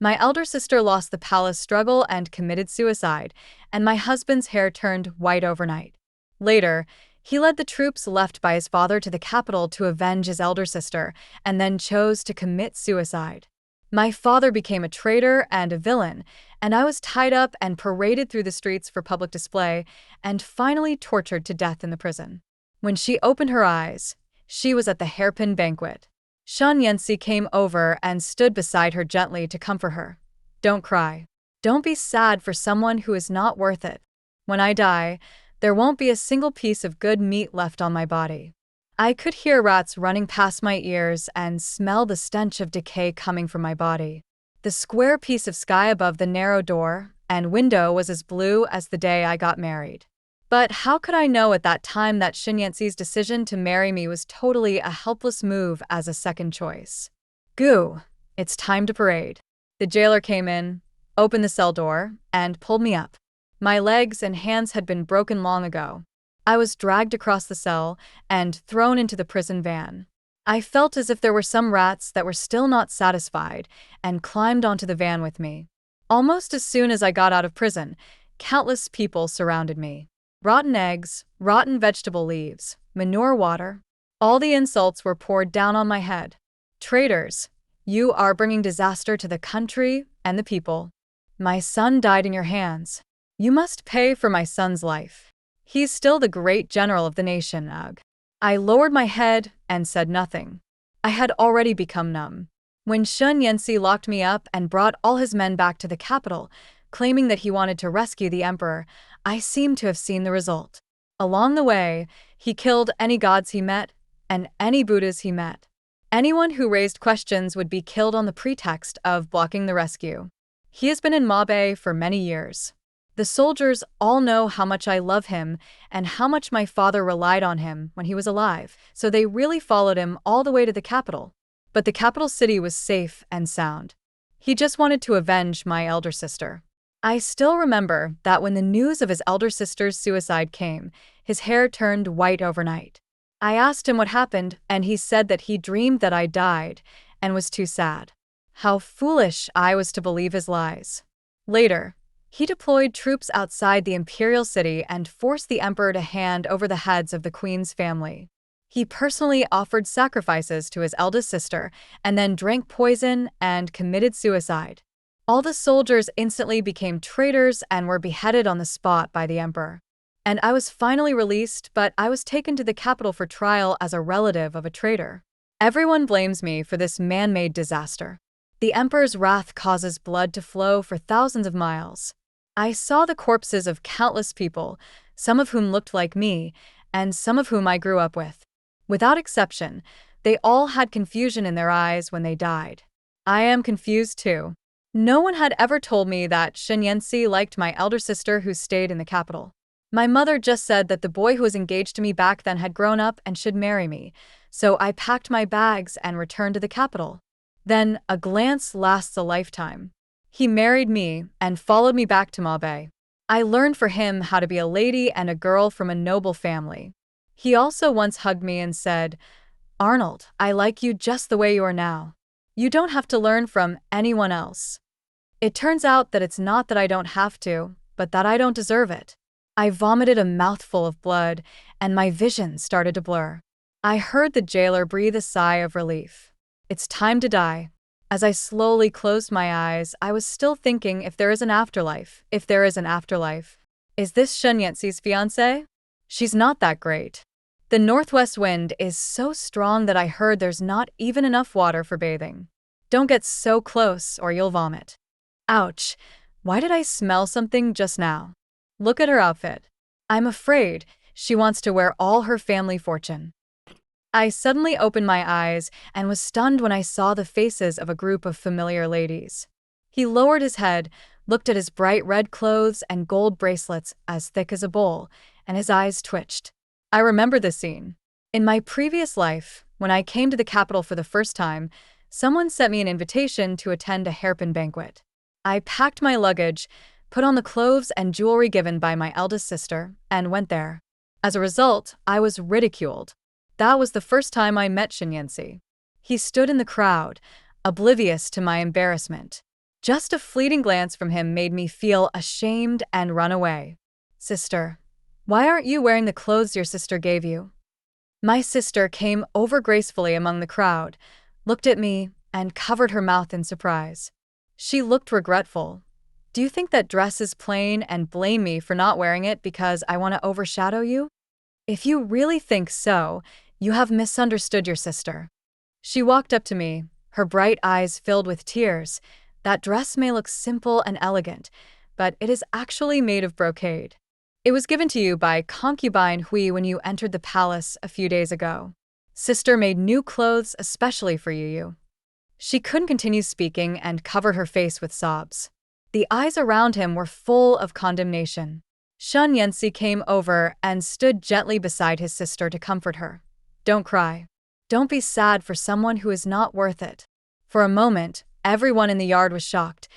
My elder sister lost the palace struggle and committed suicide, and my husband's hair turned white overnight. Later, he led the troops left by his father to the capital to avenge his elder sister, and then chose to commit suicide. My father became a traitor and a villain, and I was tied up and paraded through the streets for public display, and finally tortured to death in the prison. When she opened her eyes, she was at the hairpin banquet. Yancy came over and stood beside her gently to comfort her. "Don't cry. Don't be sad for someone who is not worth it. When I die, there won't be a single piece of good meat left on my body." I could hear rats running past my ears and smell the stench of decay coming from my body. The square piece of sky above the narrow door and window was as blue as the day I got married. But how could I know at that time that Yancy's decision to marry me was totally a helpless move as a second choice? Goo, it's time to parade. The jailer came in, opened the cell door, and pulled me up. My legs and hands had been broken long ago. I was dragged across the cell and thrown into the prison van. I felt as if there were some rats that were still not satisfied and climbed onto the van with me. Almost as soon as I got out of prison, countless people surrounded me. Rotten eggs, rotten vegetable leaves, manure water. All the insults were poured down on my head. "Traitors, you are bringing disaster to the country and the people. My son died in your hands. You must pay for my son's life. He's still the great general of the nation, ugh." I lowered my head and said nothing. I had already become numb. When Yancy locked me up and brought all his men back to the capital, claiming that he wanted to rescue the emperor, I seemed to have seen the result. Along the way, he killed any gods he met and any Buddhas he met. Anyone who raised questions would be killed on the pretext of blocking the rescue. He has been in Mabe for many years. The soldiers all know how much I love him and how much my father relied on him when he was alive, so they really followed him all the way to the capital. But the capital city was safe and sound. He just wanted to avenge my elder sister. I still remember that when the news of his elder sister's suicide came, his hair turned white overnight. I asked him what happened, and he said that he dreamed that I died and was too sad. How foolish I was to believe his lies. Later, he deployed troops outside the imperial city and forced the emperor to hand over the heads of the queen's family. He personally offered sacrifices to his eldest sister and then drank poison and committed suicide. All the soldiers instantly became traitors and were beheaded on the spot by the emperor. And I was finally released, but I was taken to the capital for trial as a relative of a traitor. Everyone blames me for this man-made disaster. The emperor's wrath causes blood to flow for thousands of miles. I saw the corpses of countless people, some of whom looked like me, and some of whom I grew up with. Without exception, they all had confusion in their eyes when they died. I am confused too. No one had ever told me that Yancy liked my elder sister who stayed in the capital. My mother just said that the boy who was engaged to me back then had grown up and should marry me, so I packed my bags and returned to the capital. Then, a glance lasts a lifetime. He married me and followed me back to Mabe. I learned for him how to be a lady and a girl from a noble family. He also once hugged me and said, "Arnold, I like you just the way you are now. You don't have to learn from anyone else." It turns out that it's not that I don't have to, but that I don't deserve it. I vomited a mouthful of blood, and my vision started to blur. I heard the jailer breathe a sigh of relief. It's time to die. As I slowly closed my eyes, I was still thinking if there is an afterlife. If there is an afterlife. Is this Yancy's fiancé? She's not that great. The northwest wind is so strong that I heard there's not even enough water for bathing. Don't get so close or you'll vomit. Ouch, why did I smell something just now? Look at her outfit. I'm afraid she wants to wear all her family fortune. I suddenly opened my eyes and was stunned when I saw the faces of a group of familiar ladies. He lowered his head, looked at his bright red clothes and gold bracelets as thick as a bowl, and his eyes twitched. I remember this scene. In my previous life, when I came to the capital for the first time, someone sent me an invitation to attend a hairpin banquet. I packed my luggage, put on the clothes and jewelry given by my eldest sister, and went there. As a result, I was ridiculed. That was the first time I met Yancy. He stood in the crowd, oblivious to my embarrassment. Just a fleeting glance from him made me feel ashamed and run away. Sister, why aren't you wearing the clothes your sister gave you? My sister came over gracefully among the crowd, looked at me, and covered her mouth in surprise. She looked regretful. Do you think that dress is plain and blame me for not wearing it because I want to overshadow you? If you really think so, you have misunderstood your sister. She walked up to me, her bright eyes filled with tears. That dress may look simple and elegant, but it is actually made of brocade. It was given to you by concubine Hui when you entered the palace a few days ago. Sister made new clothes especially for you. She couldn't continue speaking and covered her face with sobs. The eyes around him were full of condemnation. Shun Yanxi came over and stood gently beside his sister to comfort her. Don't cry. Don't be sad for someone who is not worth it. For a moment, everyone in the yard was shocked.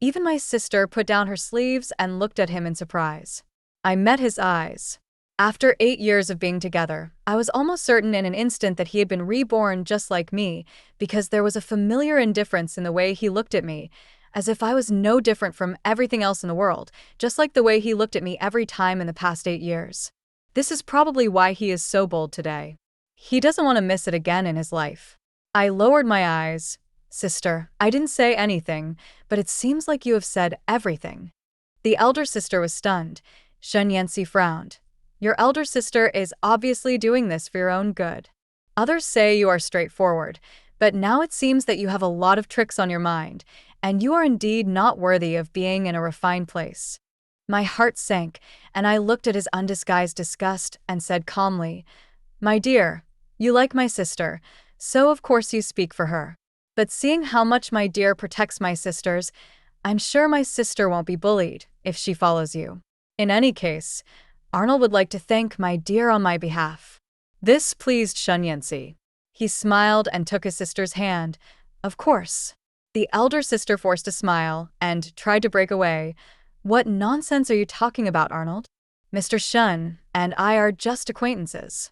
Even my sister put down her sleeves and looked at him in surprise. I met his eyes. After 8 years of being together, I was almost certain in an instant that he had been reborn just like me, because there was a familiar indifference in the way he looked at me, as if I was no different from everything else in the world, just like the way he looked at me every time in the past 8 years. This is probably why he is so bold today. He doesn't want to miss it again in his life. I lowered my eyes. Sister, I didn't say anything, but it seems like you have said everything. The elder sister was stunned. Shun Yanxi frowned. Your elder sister is obviously doing this for your own good. Others say you are straightforward, but now it seems that you have a lot of tricks on your mind, and you are indeed not worthy of being in a refined place. My heart sank, and I looked at his undisguised disgust and said calmly, My dear, you like my sister, so of course you speak for her. But seeing how much my dear protects my sisters, I'm sure my sister won't be bullied if she follows you. In any case, Arnold would like to thank my dear on my behalf. This pleased Shun Yanxi. He smiled and took his sister's hand. Of course. The elder sister forced a smile and tried to break away. What nonsense are you talking about, Arnold? Mr. Shun and I are just acquaintances.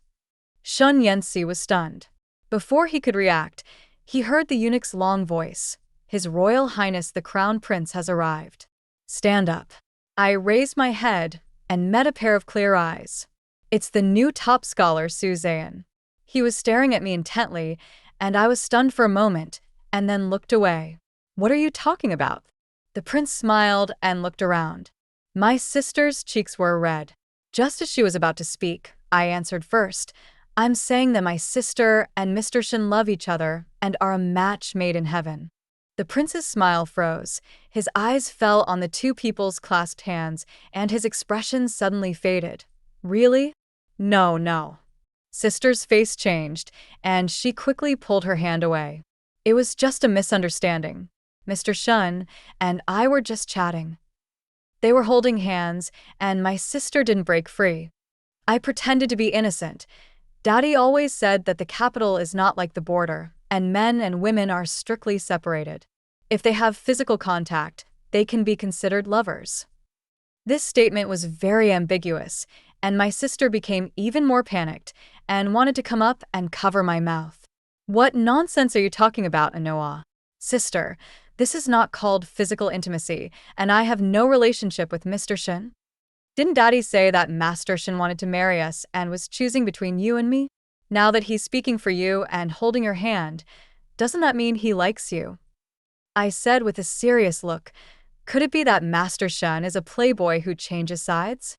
Shun Yanxi was stunned. Before he could react, he heard the eunuch's long voice. His Royal Highness the Crown Prince has arrived. Stand up. I raised my head and met a pair of clear eyes. It's the new top scholar, Su Zhan. He was staring at me intently, and I was stunned for a moment, and then looked away. What are you talking about? The prince smiled and looked around. My sister's cheeks were red. Just as she was about to speak, I answered first. I'm saying that my sister and Mr. Shen love each other and are a match made in heaven. The prince's smile froze. His eyes fell on the two people's clasped hands, and his expression suddenly faded. Really? No. Sister's face changed, and she quickly pulled her hand away. It was just a misunderstanding. Mr. Shun and I were just chatting. They were holding hands, and my sister didn't break free. I pretended to be innocent. Daddy always said that the capital is not like the border, and men and women are strictly separated. If they have physical contact, they can be considered lovers. This statement was very ambiguous, and my sister became even more panicked and wanted to come up and cover my mouth. What nonsense are you talking about, Anoa? Sister, this is not called physical intimacy, and I have no relationship with Mr. Shen. Didn't Daddy say that Master Shen wanted to marry us and was choosing between you and me? Now that he's speaking for you and holding your hand, doesn't that mean he likes you? I said with a serious look. Could it be that Master Shen is a playboy who changes sides?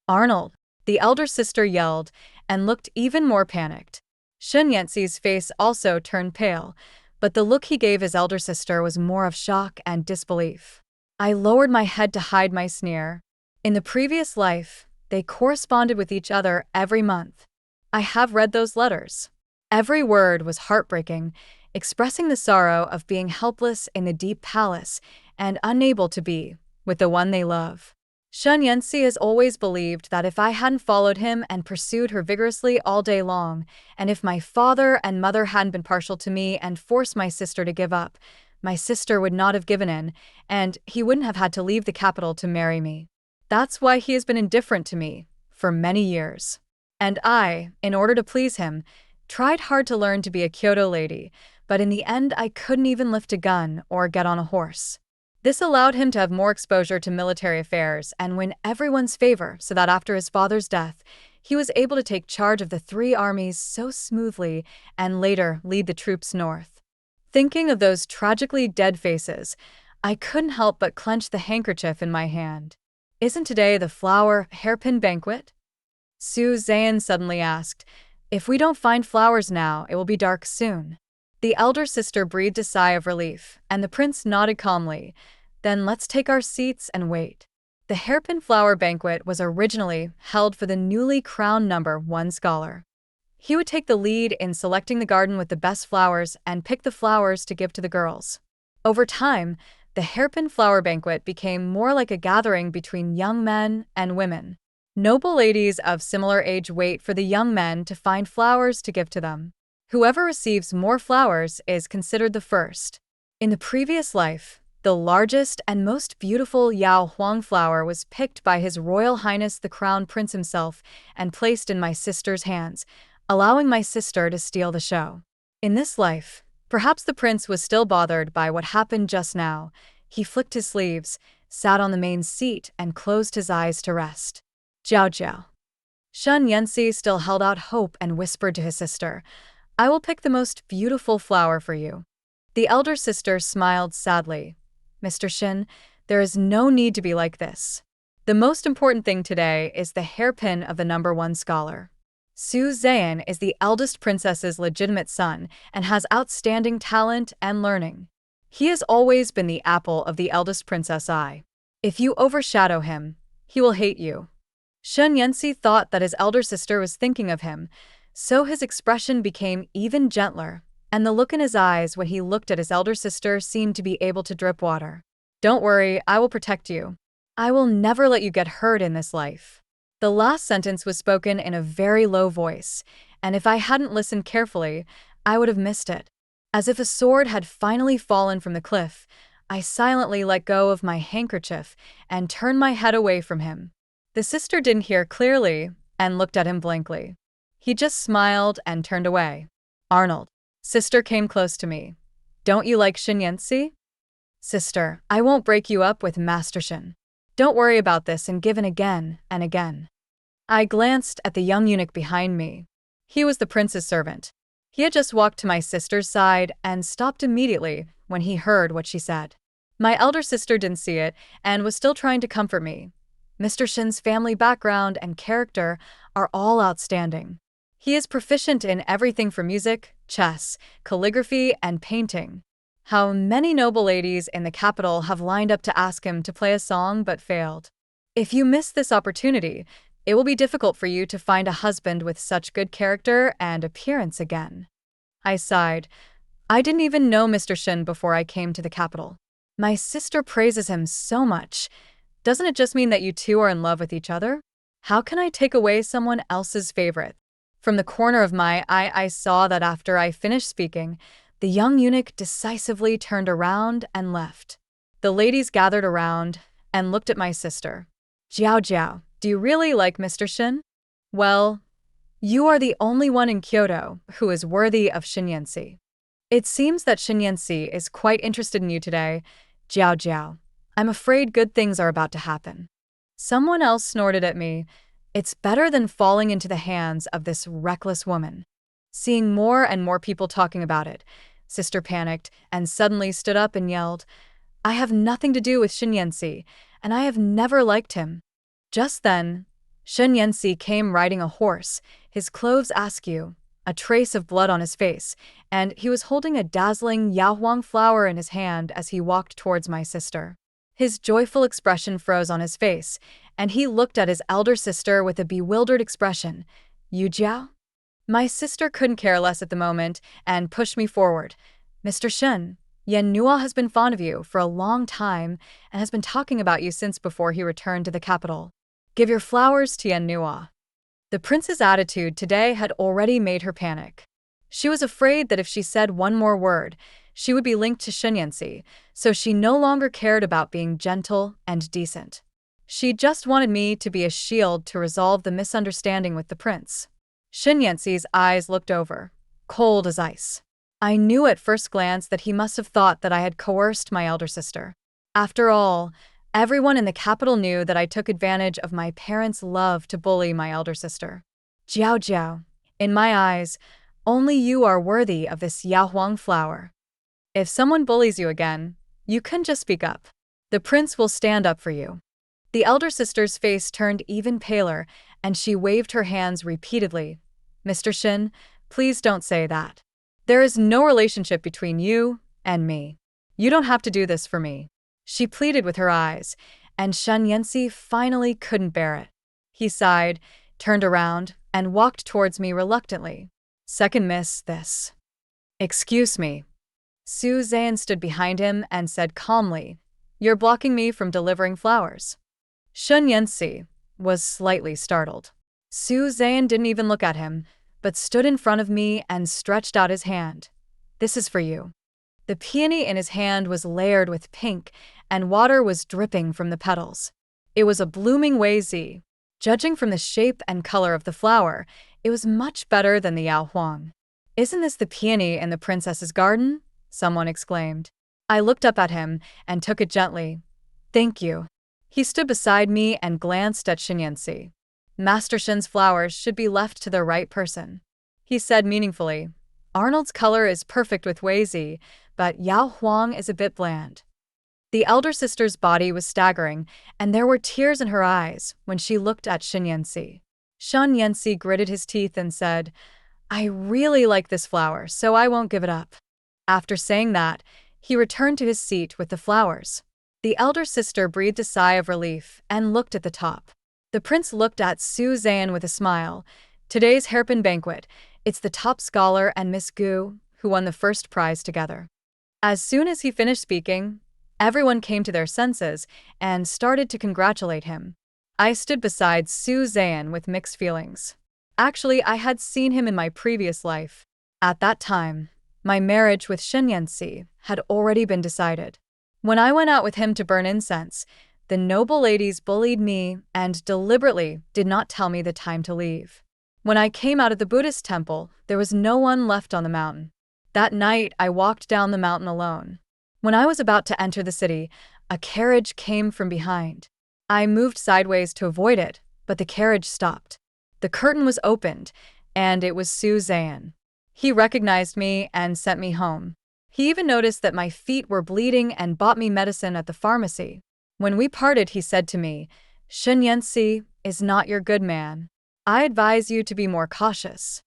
Arnold, the elder sister yelled and looked even more panicked. Shun Yanxi's face also turned pale, but the look he gave his elder sister was more of shock and disbelief. I lowered my head to hide my sneer. In the previous life, they corresponded with each other every month. I have read those letters. Every word was heartbreaking, expressing the sorrow of being helpless in the deep palace and unable to be with the one they love. Shun Yanxi has always believed that if I hadn't followed him and pursued her vigorously all day long, and if my father and mother hadn't been partial to me and forced my sister to give up, my sister would not have given in, and he wouldn't have had to leave the capital to marry me. That's why he has been indifferent to me for many years. And I, in order to please him, tried hard to learn to be a Kyoto lady, but in the end I couldn't even lift a gun or get on a horse. This allowed him to have more exposure to military affairs and win everyone's favor so that after his father's death, he was able to take charge of the three armies so smoothly and later lead the troops north. Thinking of those tragically dead faces, I couldn't help but clench the handkerchief in my hand. Isn't today the flower hairpin banquet? Su Zhan suddenly asked. If we don't find flowers now, it will be dark soon. The elder sister breathed a sigh of relief, and the prince nodded calmly. Then let's take our seats and wait. The hairpin flower banquet was originally held for the newly crowned #1 scholar. He would take the lead in selecting the garden with the best flowers and pick the flowers to give to the girls. Over time, the hairpin flower banquet became more like a gathering between young men and women. Noble ladies of similar age wait for the young men to find flowers to give to them. Whoever receives more flowers is considered the first. In the previous life, the largest and most beautiful Yao Huang flower was picked by His Royal Highness the Crown Prince himself and placed in my sister's hands, allowing my sister to steal the show. In this life, perhaps the prince was still bothered by what happened just now. He flicked his sleeves, sat on the main seat, and closed his eyes to rest. Jiao Jiao. Shun Yanxi still held out hope and whispered to his sister, I will pick the most beautiful flower for you. The elder sister smiled sadly. Mr. Shin, there is no need to be like this. The most important thing today is the hairpin of the #1 scholar. Su Zhan is the eldest princess's legitimate son and has outstanding talent and learning. He has always been the apple of the eldest princess' eye. If you overshadow him, he will hate you. Shun Yanxi thought that his elder sister was thinking of him, so his expression became even gentler, and the look in his eyes when he looked at his elder sister seemed to be able to drip water. Don't worry, I will protect you. I will never let you get hurt in this life. The last sentence was spoken in a very low voice, and if I hadn't listened carefully, I would have missed it. As if a sword had finally fallen from the cliff, I silently let go of my handkerchief and turned my head away from him. The sister didn't hear clearly and looked at him blankly. He just smiled and turned away. Arnold. Sister came close to me. Don't you like Shun Yanxi? Sister, I won't break you up with Master Shin. Don't worry about this and give in again and again. I glanced at the young eunuch behind me. He was the prince's servant. He had just walked to my sister's side and stopped immediately when he heard what she said. My elder sister didn't see it and was still trying to comfort me. Mr. Shin's family background and character are all outstanding. He is proficient in everything from music, chess, calligraphy, and painting. How many noble ladies in the capital have lined up to ask him to play a song but failed. If you miss this opportunity, it will be difficult for you to find a husband with such good character and appearance again. I sighed. I didn't even know Mr. Shin before I came to the capital. My sister praises him so much. Doesn't it just mean that you two are in love with each other? How can I take away someone else's favorite? From the corner of my eye, I saw that after I finished speaking, the young eunuch decisively turned around and left. The ladies gathered around and looked at my sister. Jiao Jiao, do you really like Mr. Shin? Well, you are the only one in Kyoto who is worthy of Shun Yanxi. It seems that Shun Yanxi is quite interested in you today, Jiao Jiao. I'm afraid good things are about to happen. Someone else snorted at me. It's better than falling into the hands of this reckless woman. Seeing more and more people talking about it, sister panicked and suddenly stood up and yelled, I have nothing to do with Shun Yanxi, and I have never liked him. Just then, Shun Yanxi came riding a horse, his clothes askew, a trace of blood on his face, and he was holding a dazzling Yaohuang flower in his hand as he walked towards my sister. His joyful expression froze on his face, and he looked at his elder sister with a bewildered expression. You Jiao? My sister couldn't care less at the moment and pushed me forward. Mr. Shin, Yan Nua has been fond of you for a long time and has been talking about you since before he returned to the capital. Give your flowers to Yan Nua. The prince's attitude today had already made her panic. She was afraid that if she said one more word, she would be linked to Shun Yanxi, so she no longer cared about being gentle and decent. She just wanted me to be a shield to resolve the misunderstanding with the prince. Shun Yanxi's eyes looked over, cold as ice. I knew at first glance that he must have thought that I had coerced my elder sister. After all, everyone in the capital knew that I took advantage of my parents' love to bully my elder sister. Jiao Jiao, in my eyes, only you are worthy of this Yao Huang flower. If someone bullies you again, you can just speak up. The prince will stand up for you. The elder sister's face turned even paler, and she waved her hands repeatedly. Mr. Shin, please don't say that. There is no relationship between you and me. You don't have to do this for me. She pleaded with her eyes, and Shen Yanxi finally couldn't bear it. He sighed, turned around, and walked towards me reluctantly. Second miss this. Excuse me. Su Zhan stood behind him and said calmly, "You're blocking me from delivering flowers." Shen Yanxi was slightly startled. Su Zhan didn't even look at him, but stood in front of me and stretched out his hand. "This is for you." The peony in his hand was layered with pink, and water was dripping from the petals. It was a blooming Weizi. Judging from the shape and color of the flower, it was much better than the Yao Huang. "Isn't this the peony in the princess's garden?" someone exclaimed. I looked up at him and took it gently. "Thank you." He stood beside me and glanced at Shen Yanxi. "Master Shen's flowers should be left to the right person," he said meaningfully. "Arnold's color is perfect with Weizi, but Yao Huang is a bit bland." The elder sister's body was staggering, and there were tears in her eyes when she looked at Shen Yanxi. Shen Yanxi gritted his teeth and said, "I really like this flower, so I won't give it up." After saying that, he returned to his seat with the flowers. The elder sister breathed a sigh of relief and looked at the top. The prince looked at Su Zhan with a smile. "Today's hairpin banquet, it's the top scholar and Miss Gu who won the first prize together." As soon as he finished speaking, everyone came to their senses and started to congratulate him. I stood beside Su Zhan with mixed feelings. Actually, I had seen him in my previous life. At that time, my marriage with Shen Yanxi had already been decided. When I went out with him to burn incense, the noble ladies bullied me and deliberately did not tell me the time to leave. When I came out of the Buddhist temple, there was no one left on the mountain. That night, I walked down the mountain alone. When I was about to enter the city, a carriage came from behind. I moved sideways to avoid it, but the carriage stopped. The curtain was opened, and it was Su Zhan. He recognized me and sent me home. He even noticed that my feet were bleeding and bought me medicine at the pharmacy. When we parted, he said to me, "Shen Yanxi is not your good man. I advise you to be more cautious."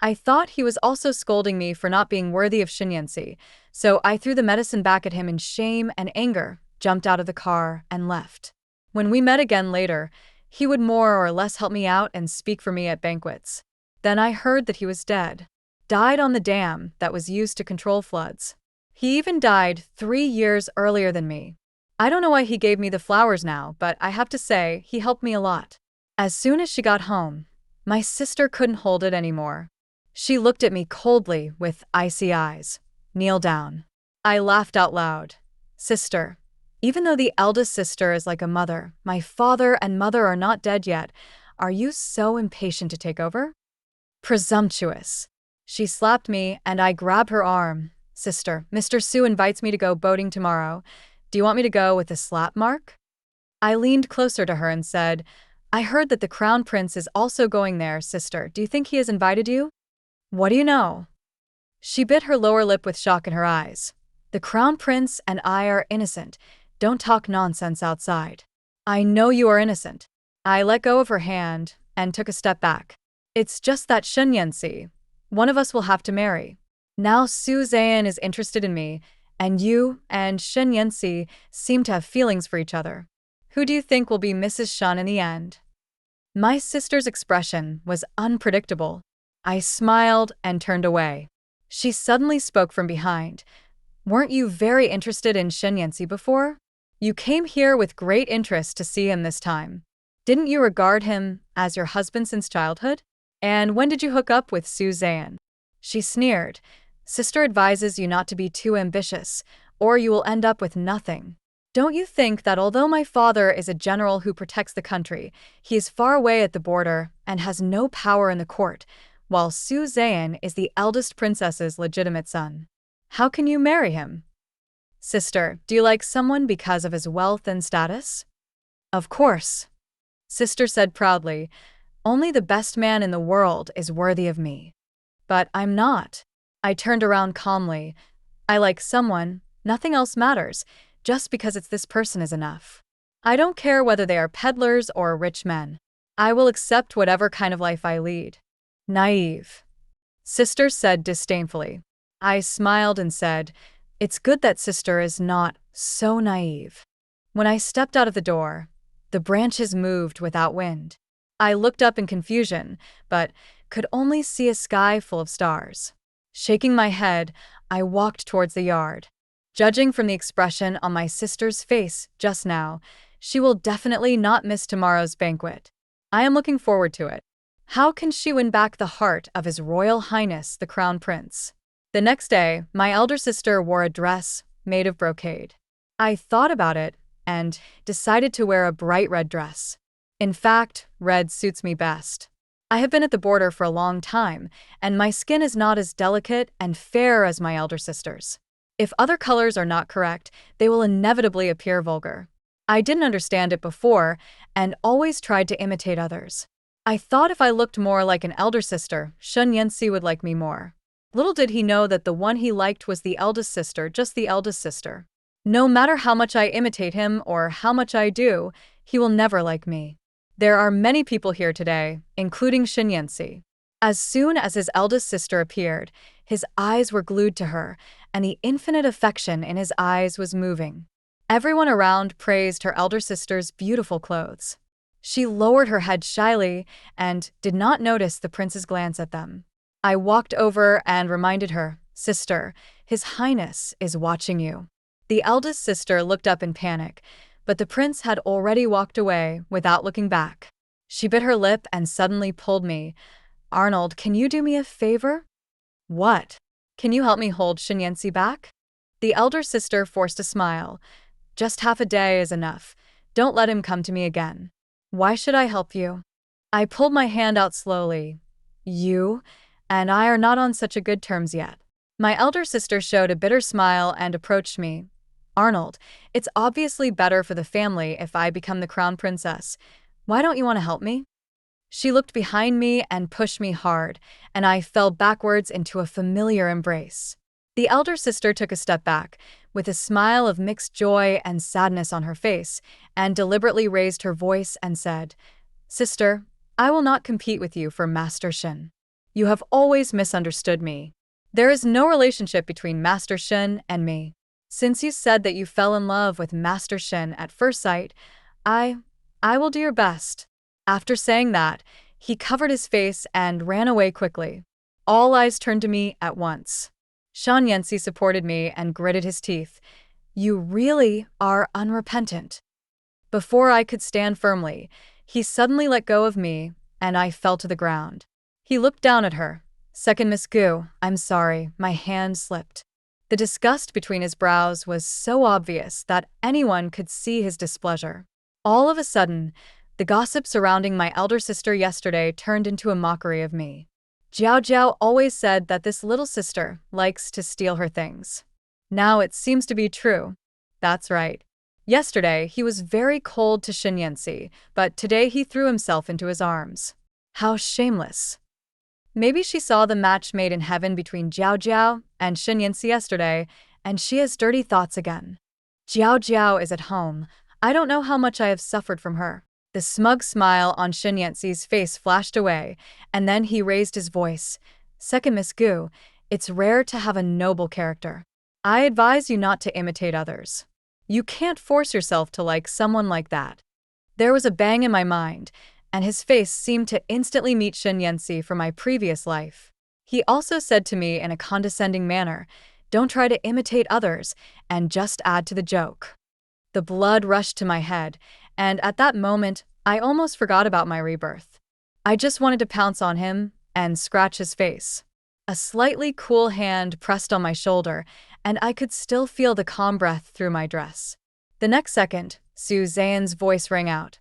I thought he was also scolding me for not being worthy of Shen Yanxi, so I threw the medicine back at him in shame and anger, jumped out of the car, and left. When we met again later, he would more or less help me out and speak for me at banquets. Then I heard that he was dead. Died on the dam that was used to control floods. He even died 3 years earlier than me. I don't know why he gave me the flowers now, but I have to say, he helped me a lot. As soon as she got home, my sister couldn't hold it anymore. She looked at me coldly with icy eyes. "Kneel down." I laughed out loud. "Sister, even though the eldest sister is like a mother, my father and mother are not dead yet. Are you so impatient to take over?" Presumptuous. She slapped me and I grabbed her arm. "Sister, Mr. Su invites me to go boating tomorrow. Do you want me to go with a slap mark?" I leaned closer to her and said, "I heard that the crown prince is also going there, sister. Do you think he has invited you?" "What do you know?" She bit her lower lip with shock in her eyes. "The crown prince and I are innocent. Don't talk nonsense outside." "I know you are innocent." I let go of her hand and took a step back. "It's just that Shen Yanxi, one of us will have to marry. Now Su Zhan is interested in me, and you and Shen Yanxi seem to have feelings for each other. Who do you think will be Mrs. Shen in the end?" My sister's expression was unpredictable. I smiled and turned away. She suddenly spoke from behind. "Weren't you very interested in Shen Yanxi before? You came here with great interest to see him this time. Didn't you regard him as your husband since childhood? And when did you hook up with Su Zhan?" She sneered. "Sister advises you not to be too ambitious, or you will end up with nothing. Don't you think that although my father is a general who protects the country, he is far away at the border and has no power in the court, while Su Zhan is the eldest princess's legitimate son? How can you marry him?" Sister, do you like someone because of his wealth and status? Of course, Sister said proudly. Only the best man in the world is worthy of me. But I'm not. I turned around calmly. I like someone, nothing else matters, just because it's this person is enough. I don't care whether they are peddlers or rich men. I will accept whatever kind of life I lead. Naive, Sister said disdainfully. I smiled and said, it's good that Sister is not so naive. When I stepped out of the door, the branches moved without wind. I looked up in confusion, but could only see a sky full of stars. Shaking my head, I walked towards the yard. Judging from the expression on my sister's face just now, she will definitely not miss tomorrow's banquet. I am looking forward to it. How can she win back the heart of His Royal Highness the Crown Prince? The next day, my elder sister wore a dress made of brocade. I thought about it and decided to wear a bright red dress. In fact, red suits me best. I have been at the border for a long time, and my skin is not as delicate and fair as my elder sister's. If other colors are not correct, they will inevitably appear vulgar. I didn't understand it before and always tried to imitate others. I thought if I looked more like an elder sister, Shun Yanxi would like me more. Little did he know that the one he liked was the eldest sister, just the eldest sister. No matter how much I imitate him or how much I do, he will never like me. There are many people here today, including Shun Yanxi. As soon as his eldest sister appeared, his eyes were glued to her, and the infinite affection in his eyes was moving. Everyone around praised her elder sister's beautiful clothes. She lowered her head shyly and did not notice the prince's glance at them. I walked over and reminded her, Sister, His Highness is watching you. The eldest sister looked up in panic, but the prince had already walked away without looking back. She bit her lip and suddenly pulled me. Arnold, can you do me a favor? What? Can you help me hold Shun Yanxi back? The elder sister forced a smile. Just half a day is enough. Don't let him come to me again. Why should I help you? I pulled my hand out slowly. You and I are not on such a good terms yet. My elder sister showed a bitter smile and approached me. Arnold, it's obviously better for the family if I become the crown princess. Why don't you want to help me? She looked behind me and pushed me hard, and I fell backwards into a familiar embrace. The elder sister took a step back, with a smile of mixed joy and sadness on her face, and deliberately raised her voice and said, Sister, I will not compete with you for Master Shun. You have always misunderstood me. There is no relationship between Master Shun and me. Since you said that you fell in love with Master Shun at first sight, I will do your best. After saying that, he covered his face and ran away quickly. All eyes turned to me at once. Shun Yanxi supported me and gritted his teeth. You really are unrepentant. Before I could stand firmly, he suddenly let go of me, and I fell to the ground. He looked down at her. Second Miss Gu, I'm sorry, my hand slipped. The disgust between his brows was so obvious that anyone could see his displeasure. All of a sudden, the gossip surrounding my elder sister yesterday turned into a mockery of me. Jiao Jiao always said that this little sister likes to steal her things. Now it seems to be true. That's right. Yesterday, he was very cold to Shun Yanxi, but today he threw himself into his arms. How shameless. Maybe she saw the match made in heaven between Jiao Jiao and Shun Yanxi yesterday, and she has dirty thoughts again. Jiao Jiao is at home. I don't know how much I have suffered from her. The smug smile on Shun Yanxi's face flashed away, and then he raised his voice. Second Miss Gu, it's rare to have a noble character. I advise you not to imitate others. You can't force yourself to like someone like that. There was a bang in my mind, and his face seemed to instantly meet Shun Yanxi from my previous life. He also said to me in a condescending manner, don't try to imitate others, and just add to the joke. The blood rushed to my head, and at that moment, I almost forgot about my rebirth. I just wanted to pounce on him and scratch his face. A slightly cool hand pressed on my shoulder, and I could still feel the calm breath through my dress. The next second, Su Zhan's voice rang out.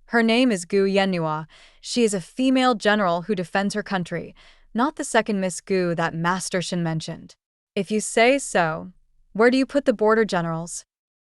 Her name is Gu Yenhua. She is a female general who defends her country, not the second Miss Gu that Master Shun mentioned. If you say so, Where do you put the border generals?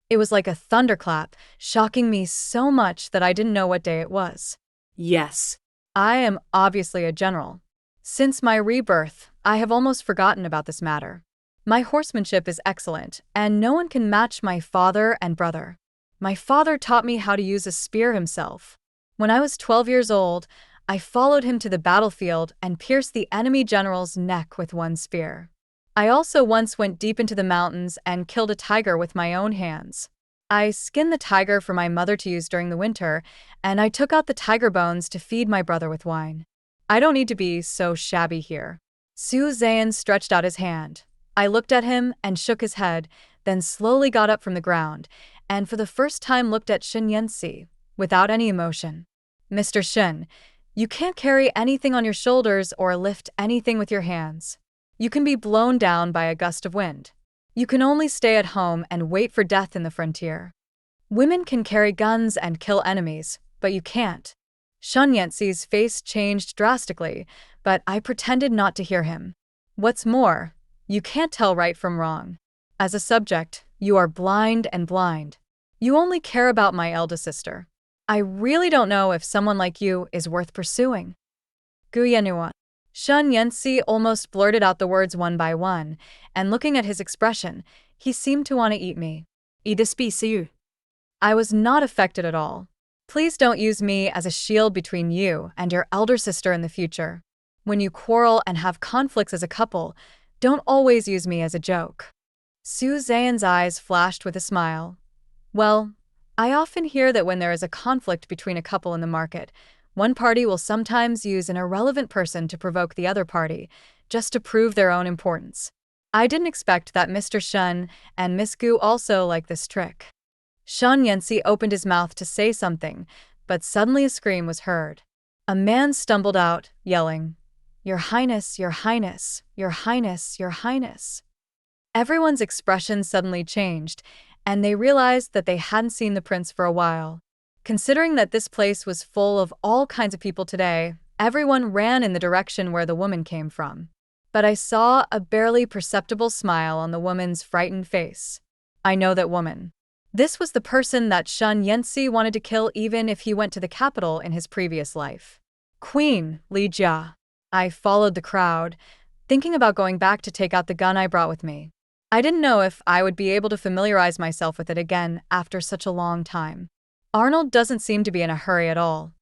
It was like a thunderclap, shocking me so much that I didn't know what day it was. Yes. I am obviously a general. Since my rebirth, I have almost forgotten about this matter. My horsemanship is excellent, and no one can match my father and brother. My father taught me how to use a spear himself. When I was 12 years old, I followed him to the battlefield and pierced the enemy general's neck with one spear. I also once went deep into the mountains and killed a tiger with my own hands. I skinned the tiger for my mother to use during the winter, and I took out the tiger bones to feed my brother with wine. I don't need to be so shabby here. Su Zhan stretched out his hand. I looked at him and shook his head, then slowly got up from the ground, and for the first time looked at Shen Yanxi, without any emotion. Mr. Shen, you can't carry anything on your shoulders or lift anything with your hands. You can be blown down by a gust of wind. You can only stay at home and wait for death in the frontier. Women can carry guns and kill enemies, but you can't. Shen Yanxi's face changed drastically, but I pretended not to hear him. What's more, you can't tell right from wrong. As a subject, you are blind and blind. You only care about my eldest sister. I really don't know if someone like you is worth pursuing. Guyanua. Shen Yanxi almost blurted out the words one by one, and looking at his expression, he seemed to want to eat me. I was not affected at all. Please don't use me as a shield between you and your elder sister in the future. When you quarrel and have conflicts as a couple, don't always use me as a joke. Su Zhan's eyes flashed with a smile. Well, I often hear that when there is a conflict between a couple in the market, one party will sometimes use an irrelevant person to provoke the other party, just to prove their own importance. I didn't expect that Mr. Shen and Miss Gu also like this trick. Shen Yanxi opened his mouth to say something, but suddenly a scream was heard. A man stumbled out, yelling, "Your Highness, Your Highness, Your Highness, Your Highness." Everyone's expression suddenly changed, and they realized that they hadn't seen the prince for a while. Considering that this place was full of all kinds of people today, everyone ran in the direction where the woman came from. But I saw a barely perceptible smile on the woman's frightened face. I know that woman. This was the person that Shen Yanxi wanted to kill even if he went to the capital in his previous life. Queen Li Jia. I followed the crowd, thinking about going back to take out the gun I brought with me. I didn't know if I would be able to familiarize myself with it again after such a long time. Arnold doesn't seem to be in a hurry at all.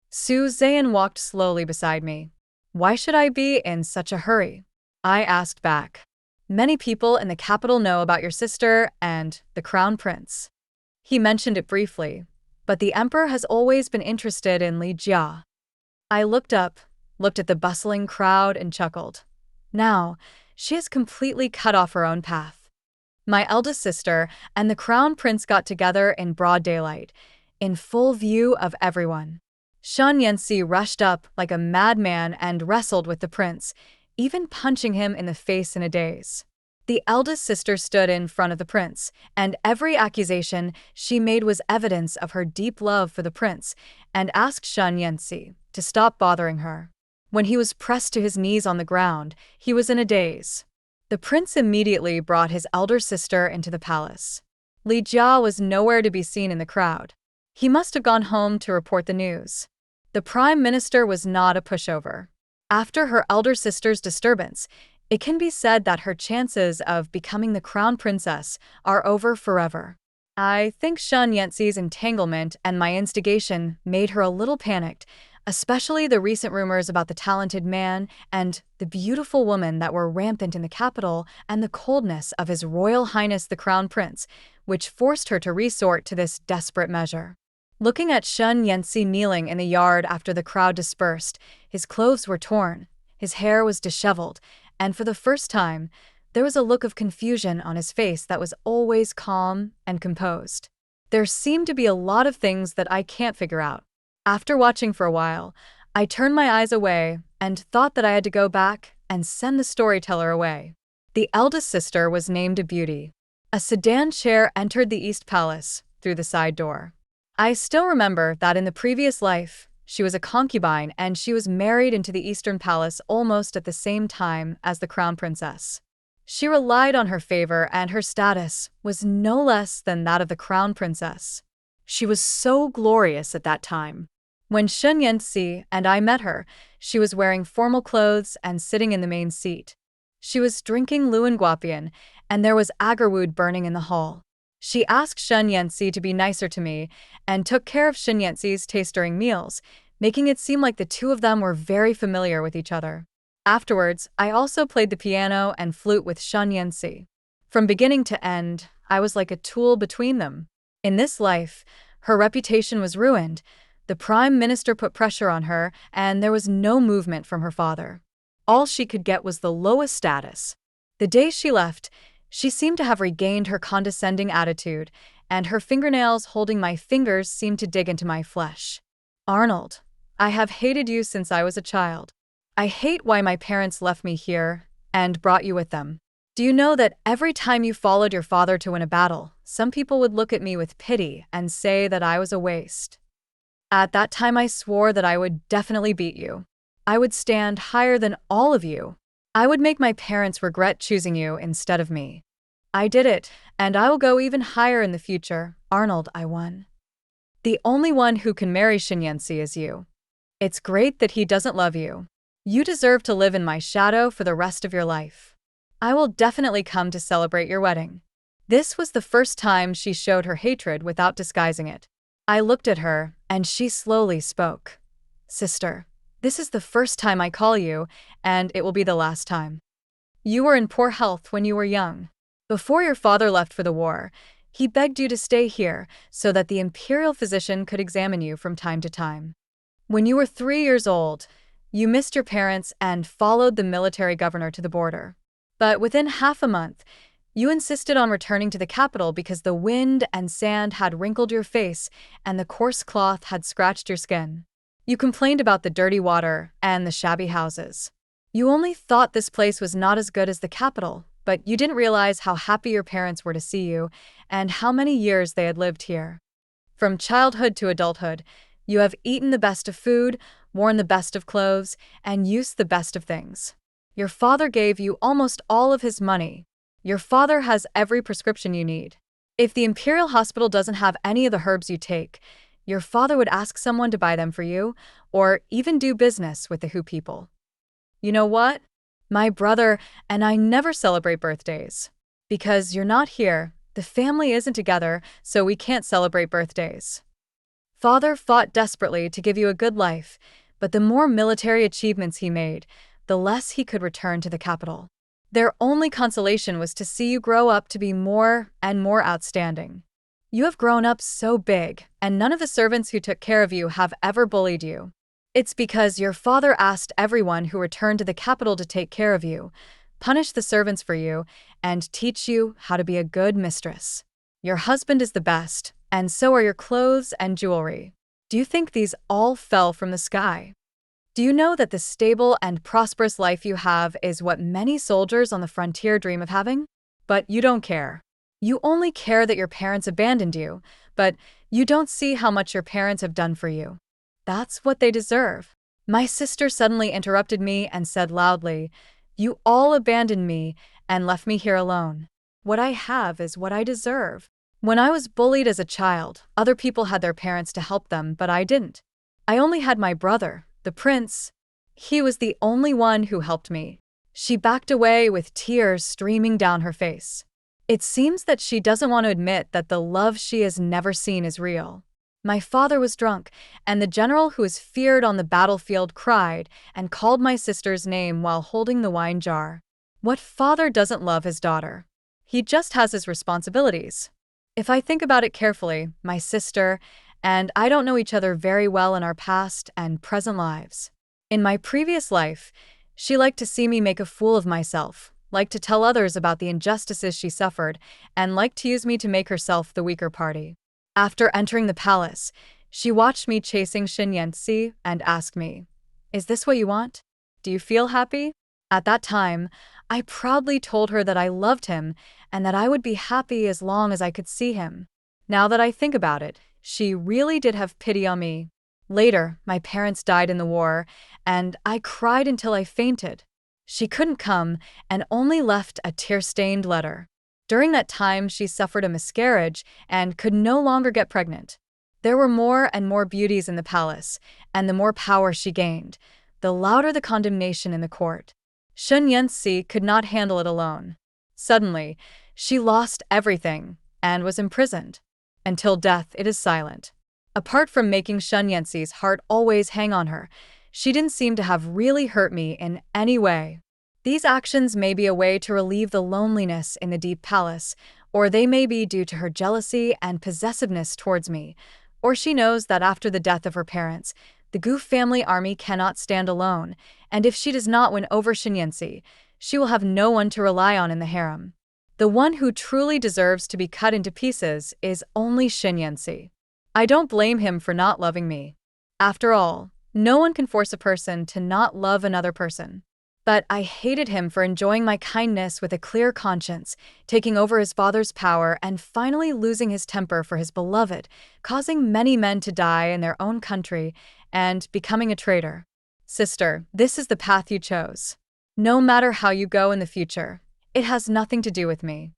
Su Zhan walked slowly beside me. Why should I be in such a hurry? I asked back. Many people in the capital know about your sister and the crown prince. He mentioned it briefly, but the emperor has always been interested in Li Jia. I looked up, looked at the bustling crowd and chuckled. Now, she has completely cut off her own path. My eldest sister and the crown prince got together in broad daylight, in full view of everyone. Shen Yanxi rushed up like a madman and wrestled with the prince, even punching him in the face in a daze. The eldest sister stood in front of the prince, and every accusation she made was evidence of her deep love for the prince, and asked Shen Yanxi to stop bothering her. When he was pressed to his knees on the ground, he was in a daze. The prince immediately brought his elder sister into the palace. Li Jia was nowhere to be seen in the crowd. He must have gone home to report the news. The prime minister was not a pushover. After her elder sister's disturbance, it can be said that her chances of becoming the crown princess are over forever. I think Shen Yanxi's entanglement and my instigation made her a little panicked, especially the recent rumors about the talented man and the beautiful woman that were rampant in the capital and the coldness of His Royal Highness the Crown Prince, which forced her to resort to this desperate measure. Looking at Shen Yanxi kneeling in the yard after the crowd dispersed, his clothes were torn, his hair was disheveled, and for the first time, there was a look of confusion on his face that was always calm and composed. There seemed to be a lot of things that I can't figure out. After watching for a while, I turned my eyes away and thought that I had to go back and send the storyteller away. The eldest sister was named a beauty. A sedan chair entered the East Palace through the side door. I still remember that in the previous life, she was a concubine and she was married into the Eastern Palace almost at the same time as the Crown Princess. She relied on her favor, and her status was no less than that of the crown princess. She was so glorious at that time. When Sun Yanxi and I met her, she was wearing formal clothes and sitting in the main seat. She was drinking Luanguapian, and there was agarwood burning in the hall. She asked Sun Yanxi to be nicer to me and took care of Sun Yanxi's taste during meals, making it seem like the two of them were very familiar with each other. Afterwards, I also played the piano and flute with Sun Yanxi. From beginning to end, I was like a tool between them. In this life, her reputation was ruined. The prime minister put pressure on her, and there was no movement from her father. All she could get was the lowest status. The day she left, she seemed to have regained her condescending attitude, and her fingernails holding my fingers seemed to dig into my flesh. Arnold, I have hated you since I was a child. I hate why my parents left me here and brought you with them. Do you know that every time you followed your father to win a battle, some people would look at me with pity and say that I was a waste? At that time, I swore that I would definitely beat you. I would stand higher than all of you. I would make my parents regret choosing you instead of me. I did it, and I will go even higher in the future. Arnold, I won. The only one who can marry Sun Yanxi is you. It's great that he doesn't love you. You deserve to live in my shadow for the rest of your life. I will definitely come to celebrate your wedding. This was the first time she showed her hatred without disguising it. I looked at her, and she slowly spoke. Sister, this is the first time I call you, and it will be the last time. You were in poor health when you were young. Before your father left for the war, he begged you to stay here so that the imperial physician could examine you from time to time. When you were 3 years old, you missed your parents and followed the military governor to the border. But within half a month, you insisted on returning to the capital because the wind and sand had wrinkled your face and the coarse cloth had scratched your skin. You complained about the dirty water and the shabby houses. You only thought this place was not as good as the capital, but you didn't realize how happy your parents were to see you and how many years they had lived here. From childhood to adulthood, you have eaten the best of food, worn the best of clothes, and used the best of things. Your father gave you almost all of his money. Your father has every prescription you need. If the Imperial Hospital doesn't have any of the herbs you take, your father would ask someone to buy them for you, or even do business with the Hu people. You know what? My brother and I never celebrate birthdays. Because you're not here, the family isn't together, so we can't celebrate birthdays. Father fought desperately to give you a good life, but the more military achievements he made, the less he could return to the capital. Their only consolation was to see you grow up to be more and more outstanding. You have grown up so big, and none of the servants who took care of you have ever bullied you. It's because your father asked everyone who returned to the capital to take care of you, punish the servants for you, and teach you how to be a good mistress. Your husband is the best, and so are your clothes and jewelry. Do you think these all fell from the sky? Do you know that the stable and prosperous life you have is what many soldiers on the frontier dream of having? But you don't care. You only care that your parents abandoned you, but you don't see how much your parents have done for you. That's what they deserve. My sister suddenly interrupted me and said loudly, "You all abandoned me and left me here alone. What I have is what I deserve. When I was bullied as a child, other people had their parents to help them, but I didn't. I only had my brother, the prince. He was the only one who helped me." She backed away with tears streaming down her face. It seems that she doesn't want to admit that the love she has never seen is real. My father was drunk, and the general who was feared on the battlefield cried and called my sister's name while holding the wine jar. What father doesn't love his daughter? He just has his responsibilities. If I think about it carefully, my sister and I don't know each other very well in our past and present lives. In my previous life, she liked to see me make a fool of myself, liked to tell others about the injustices she suffered, and liked to use me to make herself the weaker party. After entering the palace, she watched me chasing Sun Yanxi and asked me, "Is this what you want? Do you feel happy?" At that time, I proudly told her that I loved him and that I would be happy as long as I could see him. Now that I think about it, she really did have pity on me. Later, my parents died in the war, and I cried until I fainted. She couldn't come and only left a tear-stained letter. During that time, she suffered a miscarriage and could no longer get pregnant. There were more and more beauties in the palace, and the more power she gained, the louder the condemnation in the court. Sun Yanxi could not handle it alone. Suddenly, she lost everything and was imprisoned. Until death, it is silent. Apart from making Sun Yanxi's heart always hang on her, she didn't seem to have really hurt me in any way. These actions may be a way to relieve the loneliness in the deep palace, or they may be due to her jealousy and possessiveness towards me, or she knows that after the death of her parents, the Goof family army cannot stand alone, and if she does not win over Sun Yanxi, she will have no one to rely on in the harem. The one who truly deserves to be cut into pieces is only Sun Yanxi. I don't blame him for not loving me. After all, no one can force a person to not love another person. But I hated him for enjoying my kindness with a clear conscience, taking over his father's power and finally losing his temper for his beloved, causing many men to die in their own country, and becoming a traitor. Sister, this is the path you chose. No matter how you go in the future, it has nothing to do with me.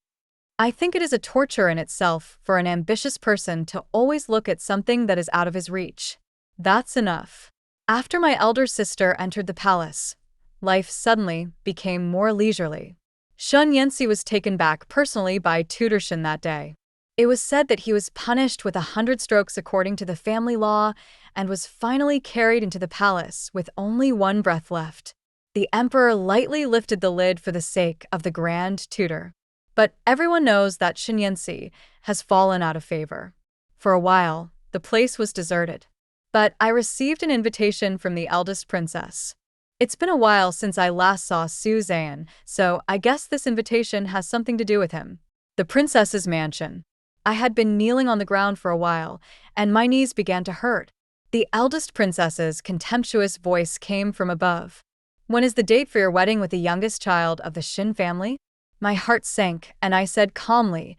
I think it is a torture in itself for an ambitious person to always look at something that is out of his reach. That's enough. After my elder sister entered the palace, life suddenly became more leisurely. Sun Yanxi was taken back personally by Tutorshan that day. It was said that he was punished with 100 strokes according to the family law and was finally carried into the palace with only one breath left. The emperor lightly lifted the lid for the sake of the grand tutor. But everyone knows that Sun Yanxi has fallen out of favor. For a while, the place was deserted. But I received an invitation from the eldest princess. It's been a while since I last saw Su Zhan, so I guess this invitation has something to do with him. The princess's mansion. I had been kneeling on the ground for a while, and my knees began to hurt. The eldest princess's contemptuous voice came from above. When is the date for your wedding with the youngest child of the Shin family? My heart sank, and I said calmly,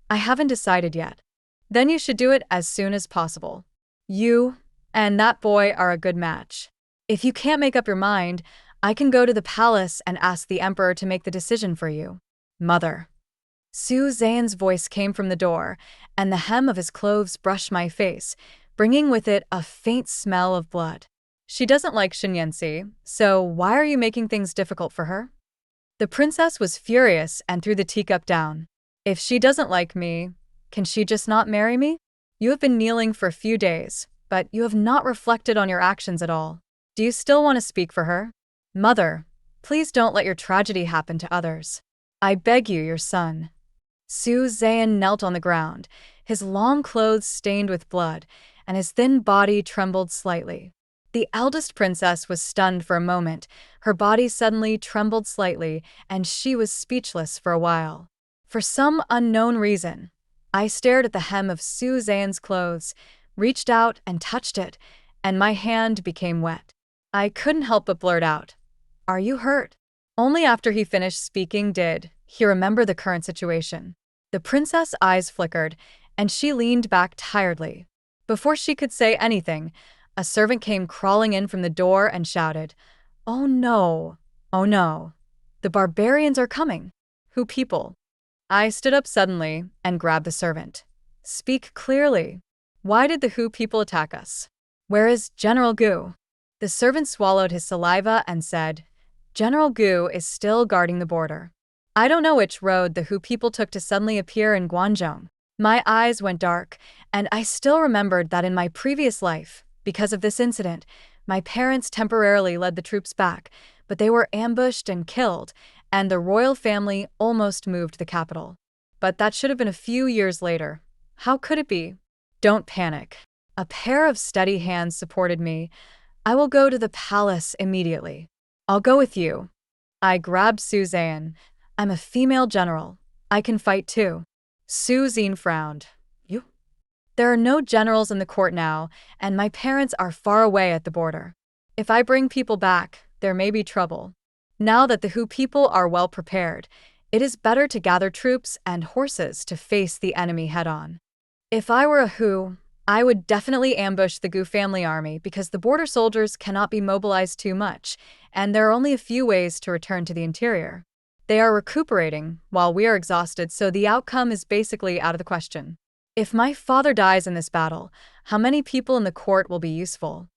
I haven't decided yet. Then you should do it as soon as possible. You and that boy are a good match. If you can't make up your mind, I can go to the palace and ask the emperor to make the decision for you. Mother. Su Zhan's voice came from the door, and the hem of his clothes brushed my face, bringing with it a faint smell of blood. She doesn't like Sun Yanxi, so why are you making things difficult for her? The princess was furious and threw the teacup down. If she doesn't like me, can she just not marry me? You have been kneeling for a few days, but you have not reflected on your actions at all. Do you still want to speak for her? Mother, please don't let your tragedy happen to others. I beg you, your son. Su Zhan knelt on the ground, his long clothes stained with blood, and his thin body trembled slightly. The eldest princess was stunned for a moment, her body suddenly trembled slightly, and she was speechless for a while. For some unknown reason, I stared at the hem of Su Zhan's clothes, reached out and touched it, and my hand became wet. I couldn't help but blurt out, "Are you hurt?" Only after he finished speaking did he remember the current situation. The princess' eyes flickered, and she leaned back tiredly. Before she could say anything, a servant came crawling in from the door and shouted, "Oh no! Oh no! The barbarians are coming! Who people?" I stood up suddenly and grabbed the servant. "Speak clearly. Why did the Hu people attack us? Where is General Gu?" The servant swallowed his saliva and said, "General Gu is still guarding the border. I don't know which road the Hu people took to suddenly appear in Guangzhou." My eyes went dark, and I still remembered that in my previous life, because of this incident, my parents temporarily led the troops back, but they were ambushed and killed, and the royal family almost moved the capital. But that should have been a few years later. How could it be? Don't panic. A pair of steady hands supported me. I will go to the palace immediately. I'll go with you. I grabbed Su Zhan. I'm a female general. I can fight too. Su Zhan frowned. You? There are no generals in the court now, and my parents are far away at the border. If I bring people back, there may be trouble. Now that the Hu people are well prepared, it is better to gather troops and horses to face the enemy head-on. If I were a Hu, I would definitely ambush the Gu family army because the border soldiers cannot be mobilized too much, and there are only a few ways to return to the interior. They are recuperating while we are exhausted, so the outcome is basically out of the question. If my father dies in this battle, how many people in the court will be useful?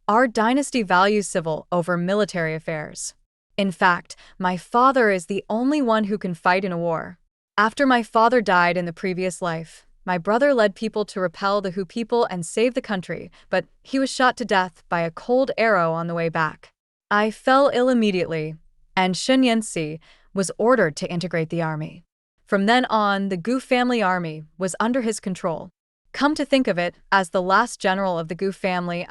Our dynasty values civil over military affairs. In fact, my father is the only one who can fight in a war. After my father died in the previous life, my brother led people to repel the Hu people and save the country, but he was shot to death by a cold arrow on the way back. I fell ill immediately, and Sun Yansi was ordered to integrate the army. From then on, the Gu family army was under his control. Come to think of it, as the last general of the Gu family,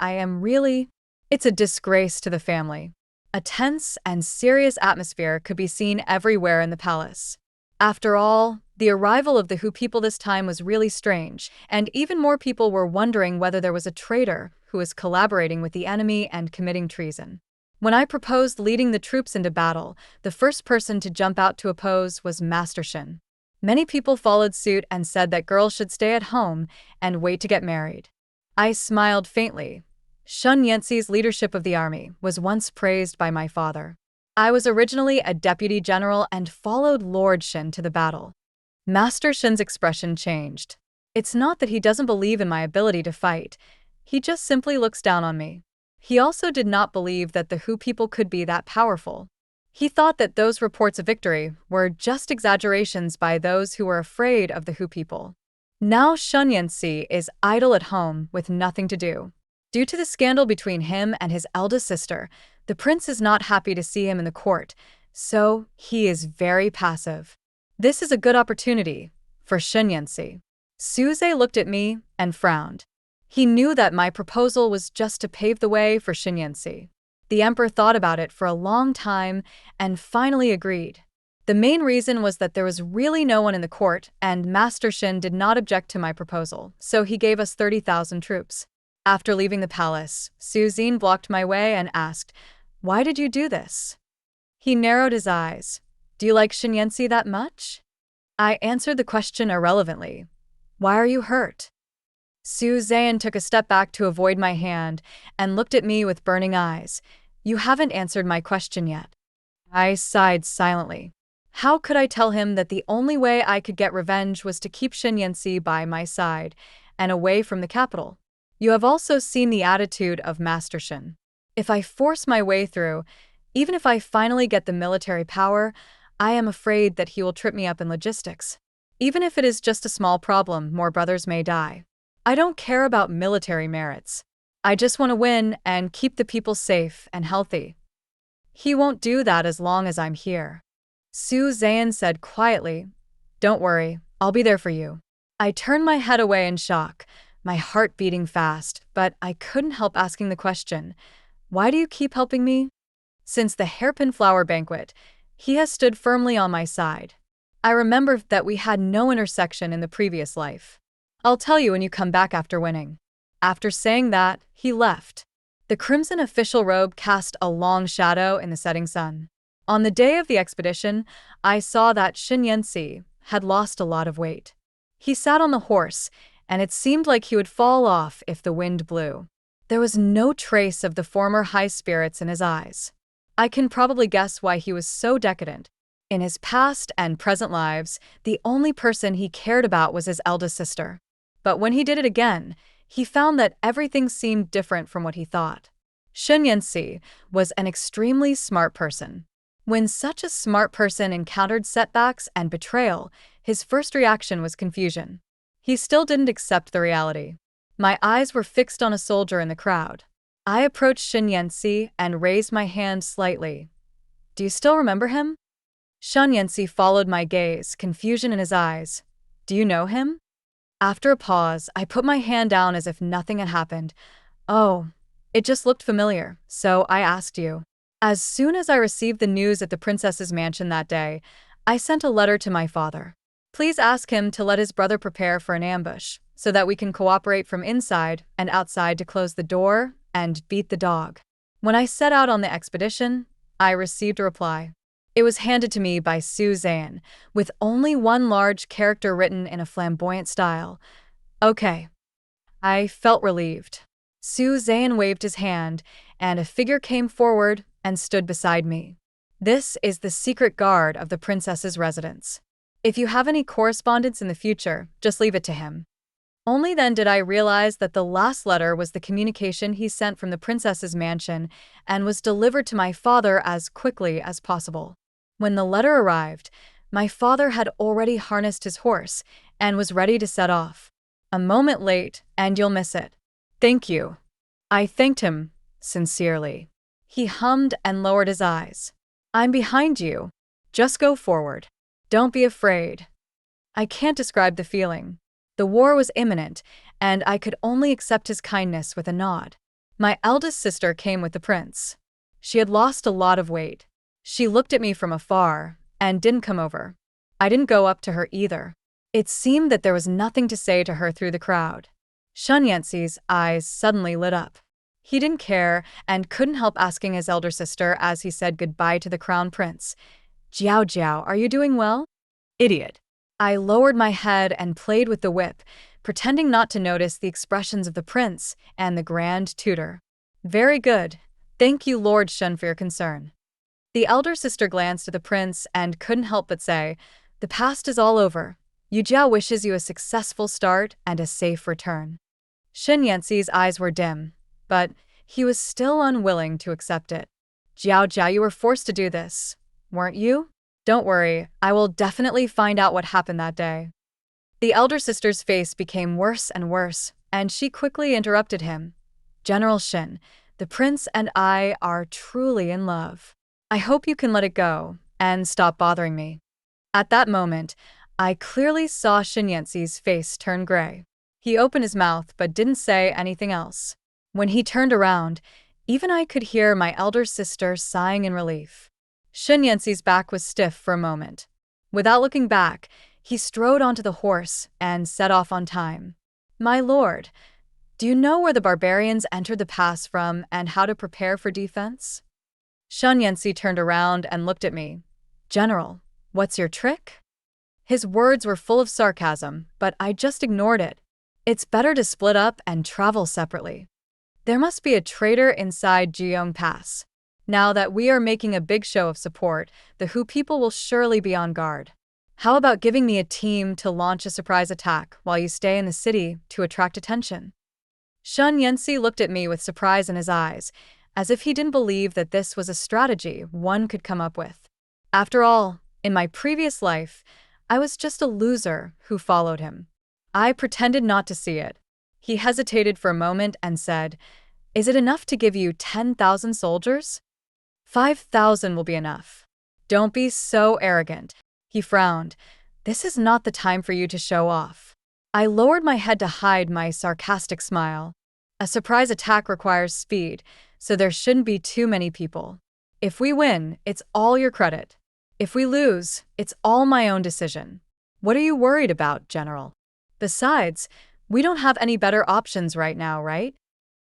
it's a disgrace to the family. A tense and serious atmosphere could be seen everywhere in the palace. After all, the arrival of the Hu people this time was really strange, and even more people were wondering whether there was a traitor who was collaborating with the enemy and committing treason. When I proposed leading the troops into battle, the first person to jump out to oppose was Master Shin. Many people followed suit and said that girls should stay at home and wait to get married. I smiled faintly. Sun Yansi's leadership of the army was once praised by my father. I was originally a deputy general and followed Lord Shin to the battle. Master Shin's expression changed. It's not that he doesn't believe in my ability to fight. He just simply looks down on me. He also did not believe that the Hu people could be that powerful. He thought that those reports of victory were just exaggerations by those who were afraid of the Hu people. Now Sun Yansi is idle at home with nothing to do. Due to the scandal between him and his eldest sister, the prince is not happy to see him in the court, so he is very passive. This is a good opportunity for Sun Yansi. Suze looked at me and frowned. He knew that my proposal was just to pave the way for Sun Yansi. The emperor thought about it for a long time and finally agreed. The main reason was that there was really no one in the court, and Master Shin did not object to my proposal, so he gave us 30,000 troops. After leaving the palace, Suzine blocked my way and asked, "Why did you do this?" He narrowed his eyes. "Do you like Sun Yansi that much?" I answered the question irrelevantly. "Why are you hurt?" Suzanne took a step back to avoid my hand and looked at me with burning eyes. "You haven't answered my question yet." I sighed silently. How could I tell him that the only way I could get revenge was to keep Sun Yansi by my side and away from the capital? You have also seen the attitude of Master Shin. If I force my way through, even if I finally get the military power, I am afraid that he will trip me up in logistics. Even if it is just a small problem, more brothers may die. I don't care about military merits. I just want to win and keep the people safe and healthy. He won't do that as long as I'm here. Suzanne said quietly, "Don't worry, I'll be there for you." I turned my head away in shock, my heart beating fast, but I couldn't help asking the question, "Why do you keep helping me?" Since the hairpin flower banquet, he has stood firmly on my side. I remember that we had no intersection in the previous life. "I'll tell you when you come back after winning." After saying that, he left. The crimson official robe cast a long shadow in the setting sun. On the day of the expedition, I saw that Sun Yansi had lost a lot of weight. He sat on the horse, and it seemed like he would fall off if the wind blew. There was no trace of the former high spirits in his eyes. I can probably guess why he was so decadent. In his past and present lives, the only person he cared about was his eldest sister. But when he did it again, he found that everything seemed different from what he thought. Sun Yansi was an extremely smart person. When such a smart person encountered setbacks and betrayal, his first reaction was confusion. He still didn't accept the reality. My eyes were fixed on a soldier in the crowd. I approached Sun Yansi and raised my hand slightly. "Do you still remember him?" Sun Yansi followed my gaze, confusion in his eyes. "Do you know him?" After a pause, I put my hand down as if nothing had happened. "Oh, it just looked familiar, so I asked you." As soon as I received the news at the princess's mansion that day, I sent a letter to my father. "Please ask him to let his brother prepare for an ambush, so that we can cooperate from inside and outside to close the door and beat the dog." When I set out on the expedition, I received a reply. It was handed to me by Suzanne, with only one large character written in a flamboyant style. "Okay." I felt relieved. Su Zhan waved his hand, and a figure came forward and stood beside me. This is the secret guard of the princess's residence. If you have any correspondence in the future, just leave it to him. Only then did I realize that the last letter was the communication he sent from the princess's mansion and was delivered to my father as quickly as possible. When the letter arrived, my father had already harnessed his horse and was ready to set off. A moment late, and you'll miss it. Thank you. I thanked him, sincerely. He hummed and lowered his eyes. I'm behind you. Just go forward. Don't be afraid. I can't describe the feeling. The war was imminent, and I could only accept his kindness with a nod. My eldest sister came with the prince. She had lost a lot of weight. She looked at me from afar and didn't come over. I didn't go up to her either. It seemed that there was nothing to say to her through the crowd. Shunyansi's eyes suddenly lit up. He didn't care and couldn't help asking his elder sister as he said goodbye to the crown prince. Jiao Jiao, are you doing well? Idiot. I lowered my head and played with the whip, pretending not to notice the expressions of the prince and the grand tutor. Very good. Thank you, Lord Shun, for your concern. The elder sister glanced at the prince and couldn't help but say, the past is all over. Yu Jiao wishes you a successful start and a safe return. Shen Yanxi's eyes were dim, but he was still unwilling to accept it. Jiao Jiao, you were forced to do this, weren't you? Don't worry, I will definitely find out what happened that day. The elder sister's face became worse and worse, and she quickly interrupted him. General Shen, the prince and I are truly in love. I hope you can let it go and stop bothering me. At that moment, I clearly saw Shen Yanxi's face turn gray. He opened his mouth but didn't say anything else. When he turned around, even I could hear my elder sister sighing in relief. Shen Yanxi's back was stiff for a moment. Without looking back, he strode onto the horse and set off on time. My lord, do you know where the barbarians entered the pass from and how to prepare for defense? Shen Yanxi turned around and looked at me. General, what's your trick? His words were full of sarcasm, but I just ignored it. It's better to split up and travel separately. There must be a traitor inside Jiong Pass. Now that we are making a big show of support, the Hu people will surely be on guard. How about giving me a team to launch a surprise attack while you stay in the city to attract attention? Shen Yanxi looked at me with surprise in his eyes, as if he didn't believe that this was a strategy one could come up with. After all, in my previous life, I was just a loser who followed him. I pretended not to see it. He hesitated for a moment and said, Is it enough to give you 10,000 soldiers? 5,000 will be enough. Don't be so arrogant. He frowned. This is not the time for you to show off. I lowered my head to hide my sarcastic smile. A surprise attack requires speed, so there shouldn't be too many people. If we win, it's all your credit. If we lose, it's all my own decision. What are you worried about, General? Besides, we don't have any better options right now, right?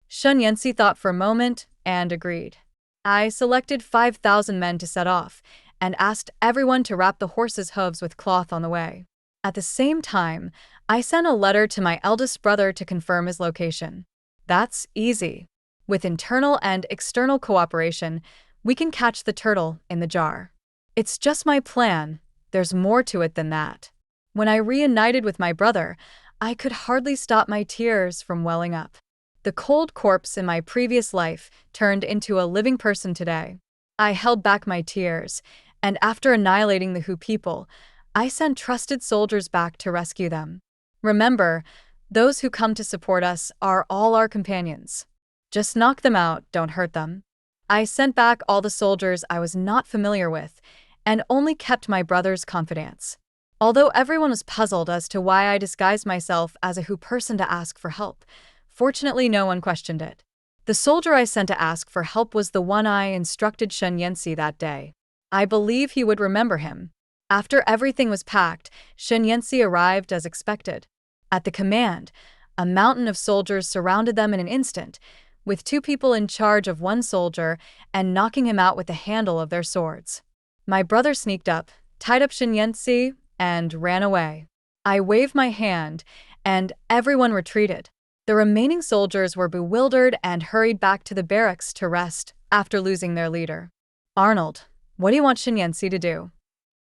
Shen Yanxi thought for a moment and agreed. I selected 5,000 men to set off and asked everyone to wrap the horses' hooves with cloth on the way. At the same time, I sent a letter to my eldest brother to confirm his location. That's easy. With internal and external cooperation, we can catch the turtle in the jar. It's just my plan. There's more to it than that. When I reunited with my brother, I could hardly stop my tears from welling up. The cold corpse in my previous life turned into a living person today. I held back my tears, and after annihilating the Hu people, I sent trusted soldiers back to rescue them. Remember, those who come to support us are all our companions. Just knock them out, don't hurt them. I sent back all the soldiers I was not familiar with, and only kept my brother's confidence. Although everyone was puzzled as to why I disguised myself as a Hu person to ask for help, fortunately no one questioned it. The soldier I sent to ask for help was the one I instructed Shen Yanxi that day. I believe he would remember him. After everything was packed, Shen Yanxi arrived as expected. At the command, a mountain of soldiers surrounded them in an instant, with 2 people in charge of 1 soldier and knocking him out with the handle of their swords. My brother sneaked up, tied up Shen Yanxi, and ran away. I waved my hand, and everyone retreated. The remaining soldiers were bewildered and hurried back to the barracks to rest after losing their leader. Arnold, what do you want Shinyensi to do?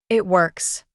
It works.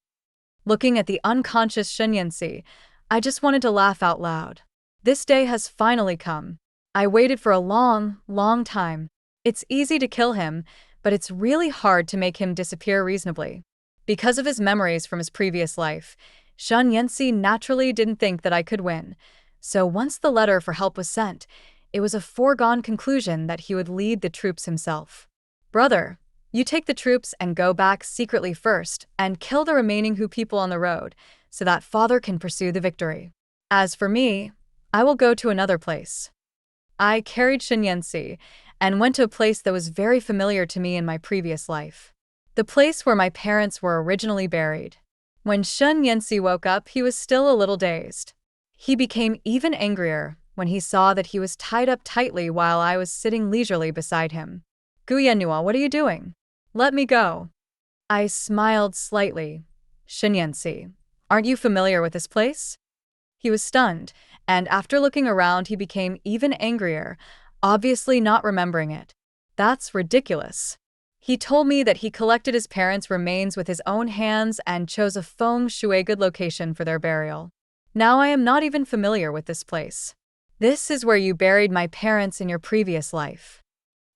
Looking at the unconscious Shinyensi, I just wanted to laugh out loud. This day has finally come. I waited for a long, long time. It's easy to kill him, but it's really hard to make him disappear reasonably. Because of his memories from his previous life, Shinyensi naturally didn't think that I could win. So once the letter for help was sent, it was a foregone conclusion that he would lead the troops himself. Brother, you take the troops and go back secretly first and kill the remaining people on the road so that father can pursue the victory. As for me, I will go to another place. I carried Shinyensi and went to a place that was very familiar to me in my previous life. The place where my parents were originally buried. When Shinyensi woke up, he was still a little dazed. He became even angrier when he saw that he was tied up tightly while I was sitting leisurely beside him. Guyenua, what are you doing? Let me go. I smiled slightly. Shinyensi, aren't you familiar with this place? He was stunned, and after looking around he became even angrier, obviously not remembering it. That's ridiculous. He told me that he collected his parents' remains with his own hands and chose a feng shui good location for their burial. Now I am not even familiar with this place. This is where you buried my parents in your previous life.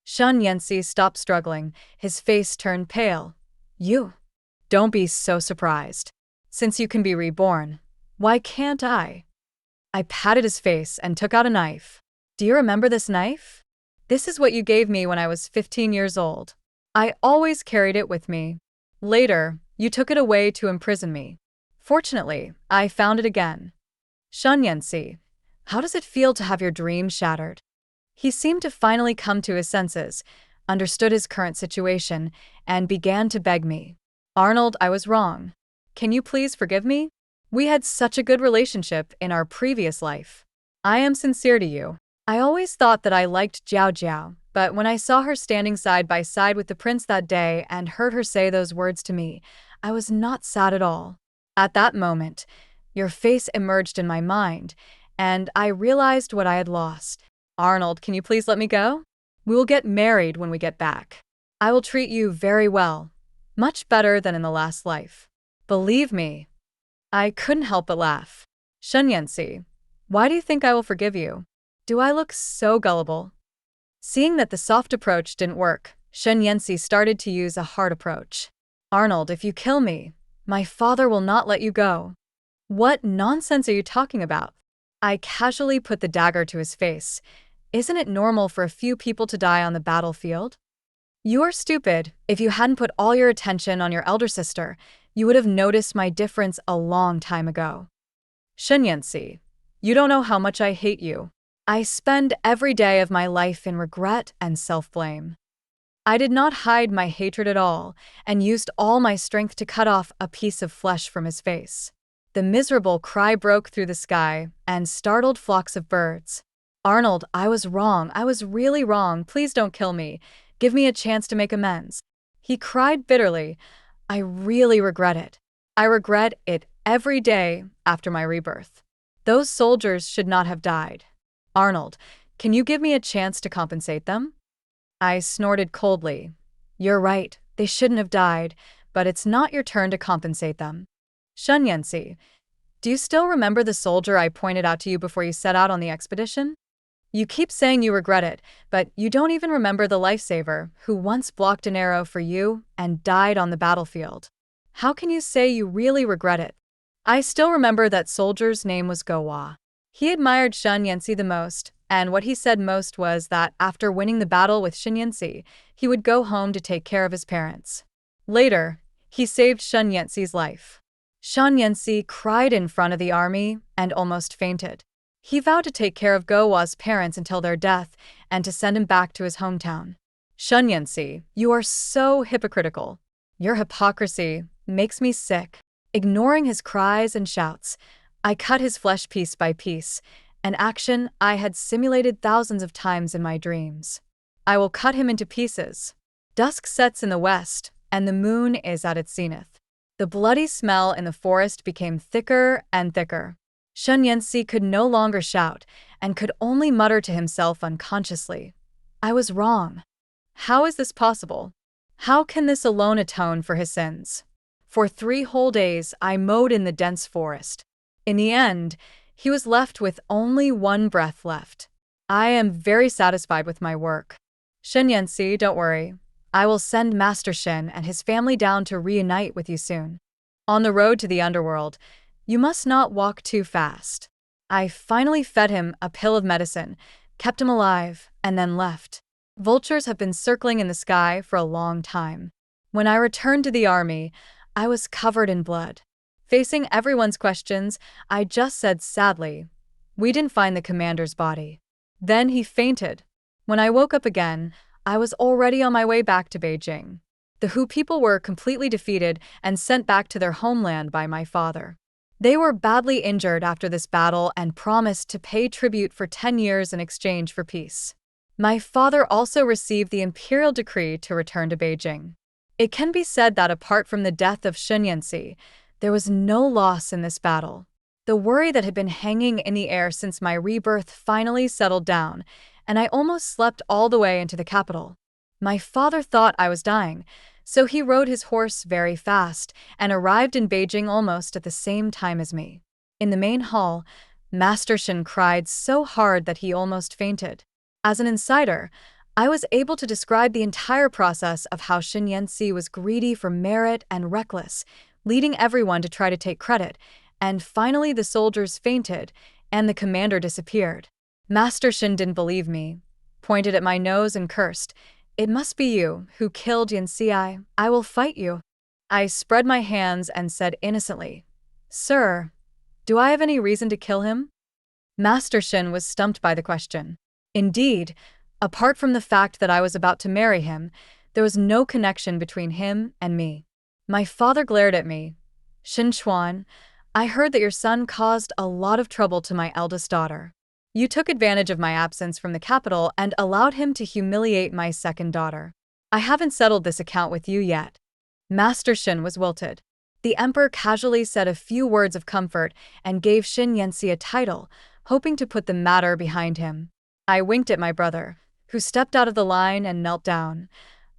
Shinyensi stopped struggling, his face turned pale. You? Don't be so surprised. Since you can be reborn, why can't I? I patted his face and took out a knife. Do you remember this knife? This is what you gave me when I was 15 years old. I always carried it with me. Later, you took it away to imprison me. Fortunately, I found it again. Shinyensi, how does it feel to have your dream shattered? He seemed to finally come to his senses, understood his current situation, and began to beg me. Arnold, I was wrong. Can you please forgive me? We had such a good relationship in our previous life. I am sincere to you. I always thought that I liked Jiao Jiao, but when I saw her standing side by side with the prince that day and heard her say those words to me, I was not sad at all. At that moment, your face emerged in my mind, and I realized what I had lost. Arnold, can you please let me go? We will get married when we get back. I will treat you very well, much better than in the last life. Believe me. I couldn't help but laugh. Shinyensi, why do you think I will forgive you? Do I look so gullible? Seeing that the soft approach didn't work, Shinyensi started to use a hard approach. Arnold, if you kill me, my father will not let you go. What nonsense are you talking about? I casually put the dagger to his face. Isn't it normal for a few people to die on the battlefield? You are stupid. If you hadn't put all your attention on your elder sister, you would have noticed my difference a long time ago. Shinyensi, you don't know how much I hate you. I spend every day of my life in regret and self-blame. I did not hide my hatred at all and used all my strength to cut off a piece of flesh from his face. The miserable cry broke through the sky and startled flocks of birds. Arnold, I was wrong. I was really wrong. Please don't kill me. Give me a chance to make amends. He cried bitterly. I really regret it. I regret it every day after my rebirth. Those soldiers should not have died. Arnold, can you give me a chance to compensate them? I snorted coldly. You're right, they shouldn't have died, but it's not your turn to compensate them. Shinyensi, do you still remember the soldier I pointed out to you before you set out on the expedition? You keep saying you regret it, but you don't even remember the lifesaver who once blocked an arrow for you and died on the battlefield. How can you say you really regret it? I still remember that soldier's name was Gowa. He admired Shinyensi the most, and what he said most was that after winning the battle with Shinyensi, he would go home to take care of his parents. Later, he saved Shinyensi's life. Shinyensi cried in front of the army and almost fainted. He vowed to take care of Gowa's parents until their death and to send him back to his hometown. Shinyensi, you are so hypocritical. Your hypocrisy makes me sick. Ignoring his cries and shouts, I cut his flesh piece by piece, an action I had simulated thousands of times in my dreams. I will cut him into pieces. Dusk sets in the west, and the moon is at its zenith. The bloody smell in the forest became thicker and thicker. Shen Yanxi could no longer shout and could only mutter to himself unconsciously. I was wrong. How is this possible? How can this alone atone for his sins? For 3 whole days, I mowed in the dense forest. In the end, he was left with only 1 breath left. I am very satisfied with my work. Shen Yanxi, don't worry. I will send Master Shen and his family down to reunite with you soon. On the road to the underworld, you must not walk too fast. I finally fed him a pill of medicine, kept him alive, and then left. Vultures have been circling in the sky for a long time. When I returned to the army, I was covered in blood. Facing everyone's questions, I just said sadly, "We didn't find the commander's body." Then he fainted. When I woke up again, I was already on my way back to Beijing. The Hu people were completely defeated and sent back to their homeland by my father. They were badly injured after this battle and promised to pay tribute for 10 years in exchange for peace. My father also received the imperial decree to return to Beijing. It can be said that apart from the death of Shen Yanxi, there was no loss in this battle. The worry that had been hanging in the air since my rebirth finally settled down, and I almost slept all the way into the capital. My father thought I was dying, so he rode his horse very fast and arrived in Beijing almost at the same time as me. In the main hall, Master Shen cried so hard that he almost fainted. As an insider, I was able to describe the entire process of how Shen Yanxi was greedy for merit and reckless, leading everyone to try to take credit, and finally the soldiers fainted and the commander disappeared. Master Shen didn't believe me, pointed at my nose and cursed, "It must be you who killed Yanxi. I will fight you." I spread my hands and said innocently, "Sir, do I have any reason to kill him?" Master Shen was stumped by the question. Indeed, apart from the fact that I was about to marry him, there was no connection between him and me. My father glared at me. "Shen Chuan, I heard that your son caused a lot of trouble to my eldest daughter. You took advantage of my absence from the capital and allowed him to humiliate my second daughter. I haven't settled this account with you yet." Master Shen was wilted. The emperor casually said a few words of comfort and gave Shen Yanxi a title, hoping to put the matter behind him. I winked at my brother, who stepped out of the line and knelt down.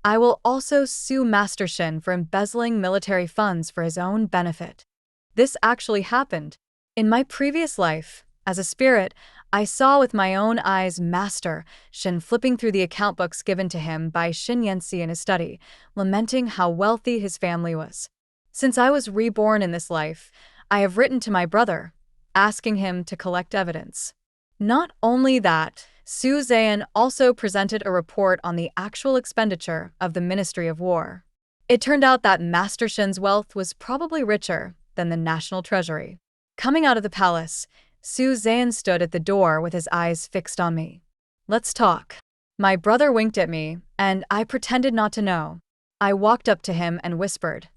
I will also sue Master Shen for embezzling military funds for his own benefit. This actually happened. In my previous life, as a spirit, I saw with my own eyes Master Shen flipping through the account books given to him by Shen Yanxi in his study, lamenting how wealthy his family was. Since I was reborn in this life, I have written to my brother, asking him to collect evidence. Not only that, Su Zhan also presented a report on the actual expenditure of the Ministry of War. It turned out that Master Shen's wealth was probably richer than the national treasury. Coming out of the palace, Su Zhan stood at the door with his eyes fixed on me. "Let's talk." My brother winked at me, and I pretended not to know. I walked up to him and whispered,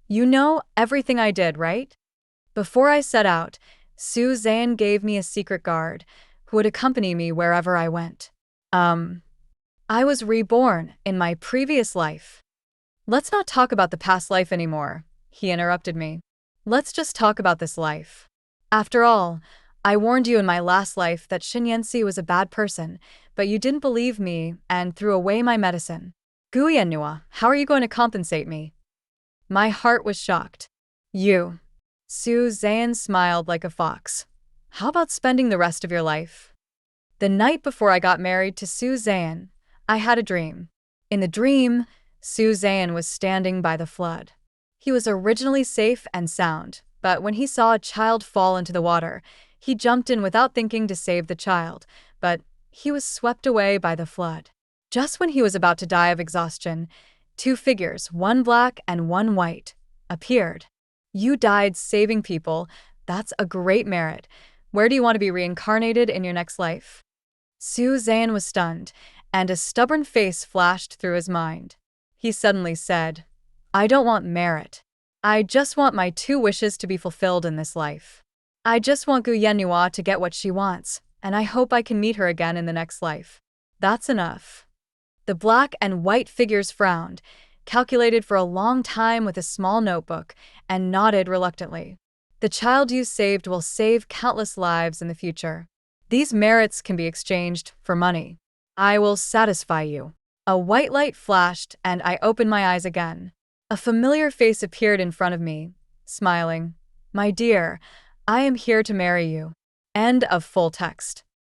"You know everything I did, right?" Before I set out, Su Zhan gave me a secret guard who would accompany me wherever I went. I was reborn in my previous life. "Let's not talk about the past life anymore," he interrupted me. "Let's just talk about this life. After all, I warned you in my last life that Shen Yanxi was a bad person, but you didn't believe me and threw away my medicine. Guyanhua, how are you going to compensate me?" My heart was shocked. "You." Su Zhan smiled like a fox. "How about spending the rest of your life?" The night before I got married to Su Zhan, I had a dream. In the dream, Su Zhan was standing by the flood. He was originally safe and sound, but when he saw a child fall into the water, he jumped in without thinking to save the child, but he was swept away by the flood. Just when he was about to die of exhaustion, 2 figures, one black and one white, appeared. "You died saving people. That's a great merit. Where do you want to be reincarnated in your next life?" Su Zhan was stunned, and a stubborn face flashed through his mind. He suddenly said, "I don't want merit. I just want my 2 wishes to be fulfilled in this life. I just want Guyanhua to get what she wants, and I hope I can meet her again in the next life. That's enough." The black and white figures frowned, calculated for a long time with a small notebook, and nodded reluctantly. The child you saved will save countless lives in the future. These merits can be exchanged for money. I will satisfy you." A white light flashed, and I opened my eyes again. A familiar face appeared in front of me, smiling. "My dear, I am here to marry you." End of full text.